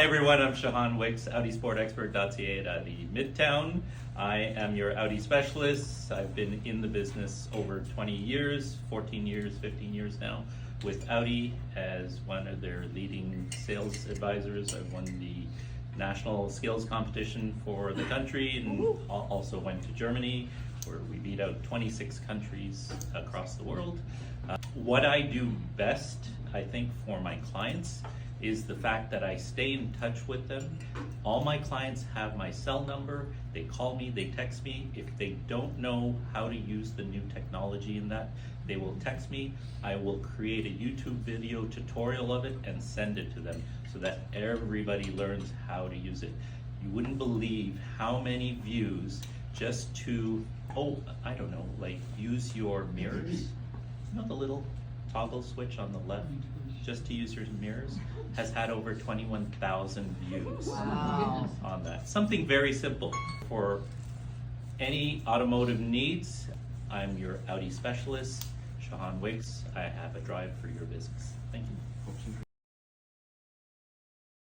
everyone, I'm Shahan Wicks, AudiSportExpert.ca at Audi Midtown. I am your Audi specialist. I've been in the business over 20 years, 14 years, 15 years now with Audi as one of their leading sales advisors. I've won the national skills competition for the country and also went to Germany where we beat out 26 countries across the world. What I do best, I think, for my clients is the fact that I stay in touch with them. All my clients have my cell number. They call me, they text me. If they don't know how to use the new technology in that, they will text me. I will create a YouTube video tutorial of it and send it to them so that everybody learns how to use it. You wouldn't believe how many views just to, like use your mirrors. You know the little toggle switch on the left, just to use your mirrors, has had over 21,000 views on that. Something very simple. For any automotive needs, I'm your Audi specialist, Shahan Wicks. I have a drive for your business. Thank you.